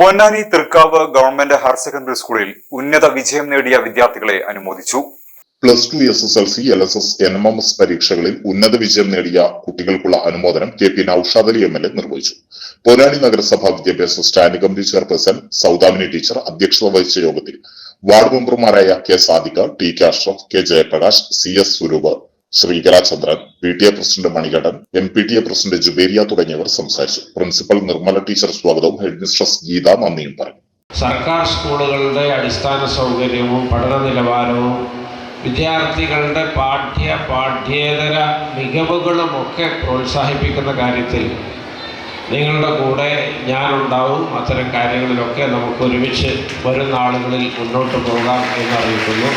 Ponnani Thrikkavu government higher secondary സ്കൂളിൽ ഉന്നത വിജയം നേടിയ വിദ്യാർത്ഥികളെ അനുമോദിച്ചു. +2 SSLC, LSS, NMMS പരീക്ഷകളിൽ ഉന്നത വിജയം നേടിയ കുട്ടികൾക്കുള്ള അനുമോദനം KP നൌഷാദ് അലി MLA നിർവഹിച്ചു. പൊന്നാനി നഗരസഭാ വിദ്യാഭ്യാസ standing committee chairperson Saudamini teacher അധ്യക്ഷത വഹിച്ച യോഗത്തിൽ വാർഡ് മെമ്പർമാരായ K Sadika, TK Ashraf, K Jayaprakash, CS Suroop, Sreekalachandran, PTA president Manikandan, MPTA president Jubairiya തുടങ്ങിയവർ സംസാരിച്ചു. പ്രിൻസിപ്പൽ നിർമ്മല ടീച്ചർ സ്വാഗതവും ഹെഡ് മിസ്ട്രസ് ഗീത നന്ദിയും പറഞ്ഞു. സർക്കാർ സ്കൂളുകളുടെ അടിസ്ഥാന സൗകര്യവും പഠന നിലവാരവും വിദ്യാർത്ഥികളുടെ പാഠ്യേതര മികവുകളുമൊക്കെ പ്രോത്സാഹിപ്പിക്കുന്ന കാര്യത്തിൽ നിങ്ങളുടെ കൂടെ ഞാനുണ്ടാവും. അത്തരം കാര്യങ്ങളിലൊക്കെ നമുക്ക് ഒരുമിച്ച് വരുന്ന ആളുകളിൽ മുന്നോട്ട് പോകാം എന്നറിയിക്കുന്നു.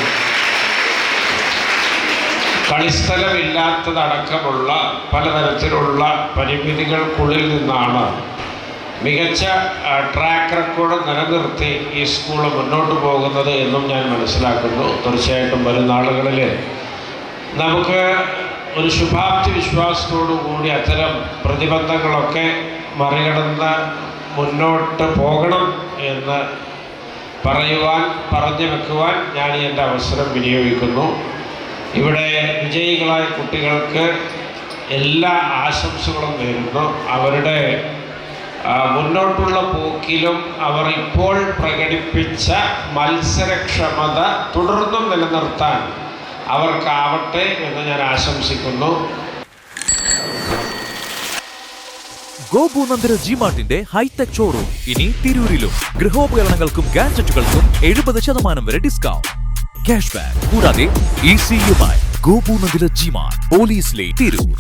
കളിസ്ഥലമില്ലാത്തതടക്കമുള്ള പലതരത്തിലുള്ള പരിമിതികൾക്കുള്ളിൽ നിന്നാണ് മികച്ച ട്രാക്ക് റെക്കോർഡ് നിലനിർത്തി ഈ സ്കൂൾ മുന്നോട്ട് പോകുന്നത് എന്നും ഞാൻ മനസ്സിലാക്കുന്നു. തീർച്ചയായിട്ടും വരുന്ന ആളുകളിൽ നമുക്ക് ഒരു ശുഭാപ്തി വിശ്വാസത്തോടു കൂടി അത്തരം പ്രതിബന്ധങ്ങളൊക്കെ മറികടന്ന് മുന്നോട്ട് പോകണം എന്ന് പറഞ്ഞു വെക്കുവാൻ ഞാൻ എൻ്റെ അവസരം വിനിയോഗിക്കുന്നു. ഇവിടെ വിജയികളായ കുട്ടികൾക്ക് എല്ലാ ആശംസകളും നേരുന്നു. അവരുടെ മുന്നോട്ടുള്ള പോക്കിലും അവർ ഇപ്പോൾ പ്രകടിപ്പിച്ച മത്സരക്ഷമത തുടർന്നും നിലനിർത്താൻ അവർക്കാവട്ടെ എന്ന് ഞാൻ ആശംസിക്കുന്നു. ഗോപൂനന്ദര ജിമാർട്ടിന്റെ ഹൈടെക് ഷോറൂം ഇനി തിരൂരിലും. ഗൃഹോപകരണങ്ങൾക്കും ഗാഡ്ജറ്റുകൾക്കും 70% വരെ ഡിസ്കൗണ്ട്, ക്യാഷ് ബാക്ക് കൂടാതെ ECUമായി. ഗോപൂനന്ദര ജിമാർട്ട്, പോലീസ് ലൈൻ, തിരൂർ.